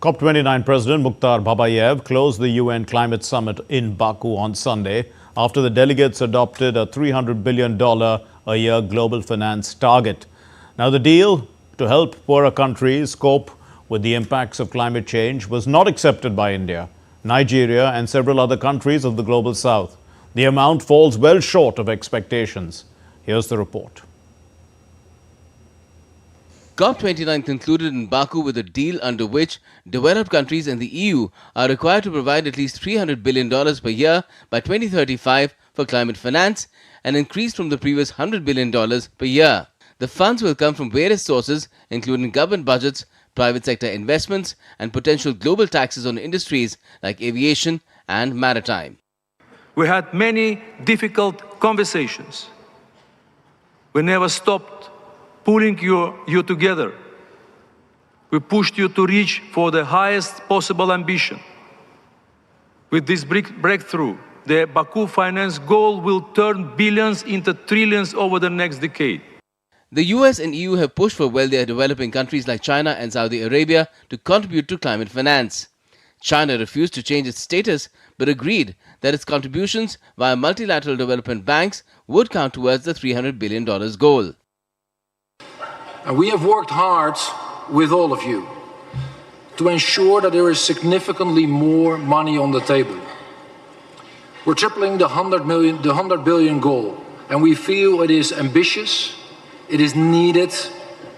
COP29 President Mukhtar Babayev closed the UN Climate Summit in Baku on Sunday after the delegates adopted a $300 billion a year global finance target. Now, the deal to help poorer countries cope with the impacts of climate change was not accepted by India, Nigeria and several other countries of the global south. The amount falls well short of expectations. Here's the report. COP29 concluded in Baku with a deal under which developed countries and the EU are required to provide at least $300 billion per year by 2035 for climate finance, an increase from the previous $100 billion per year. The funds will come from various sources, including government budgets, private sector investments, and potential global taxes on industries like aviation and maritime. We had many difficult conversations. We never stopped pulling you together. We pushed you to reach for the highest possible ambition. With this breakthrough, the Baku finance goal will turn billions into trillions over the next decade. The US and EU have pushed for wealthier developing countries like China and Saudi Arabia to contribute to climate finance. China refused to change its status but agreed that its contributions via multilateral development banks would count towards the $300 billion goal. And we have worked hard with all of you to ensure that there is significantly more money on the table. We're tripling the 100 billion goal, and we feel it is ambitious, it is needed,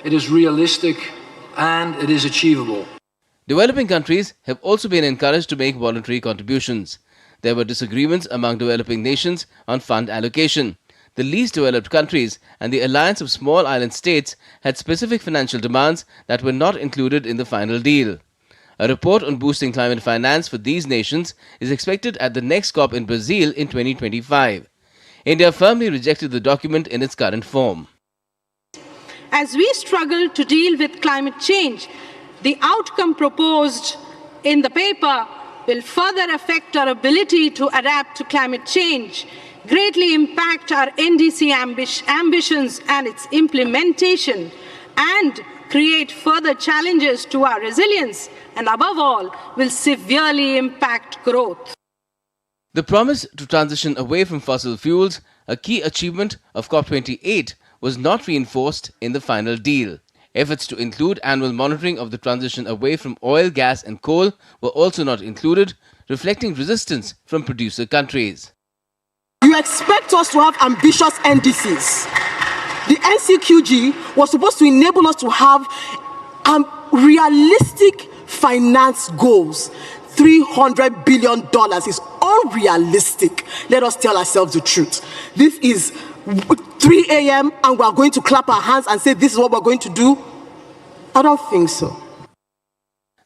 it is realistic, and it is achievable. Developing countries have also been encouraged to make voluntary contributions. There were disagreements among developing nations on fund allocation. The least developed countries and the Alliance of Small Island States had specific financial demands that were not included in the final deal. A report on boosting climate finance for these nations is expected at the next COP in Brazil in 2025. India firmly rejected the document in its current form. As we struggle to deal with climate change, the outcome proposed in the paper will further affect our ability to adapt to climate change, greatly impact our NDC ambitions and its implementation, and create further challenges to our resilience, and above all, will severely impact growth. The promise to transition away from fossil fuels, a key achievement of COP28, was not reinforced in the final deal. Efforts to include annual monitoring of the transition away from oil, gas and coal were also not included, reflecting resistance from producer countries. You expect us to have ambitious NDCs. The NCQG was supposed to enable us to have realistic finance goals. $300 billion is unrealistic. Let us tell ourselves the truth. This is 3 a.m. and we are going to clap our hands and say this is what we're going to do? I don't think so.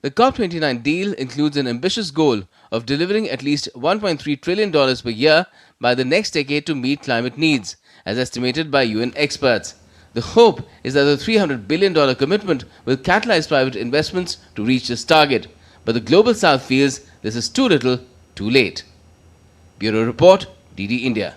The COP29 deal includes an ambitious goal of delivering at least $1.3 trillion per year by the next decade to meet climate needs, as estimated by UN experts. The hope is that the $300 billion commitment will catalyze private investments to reach this target. But the Global South feels this is too little, too late. Bureau Report, DD India.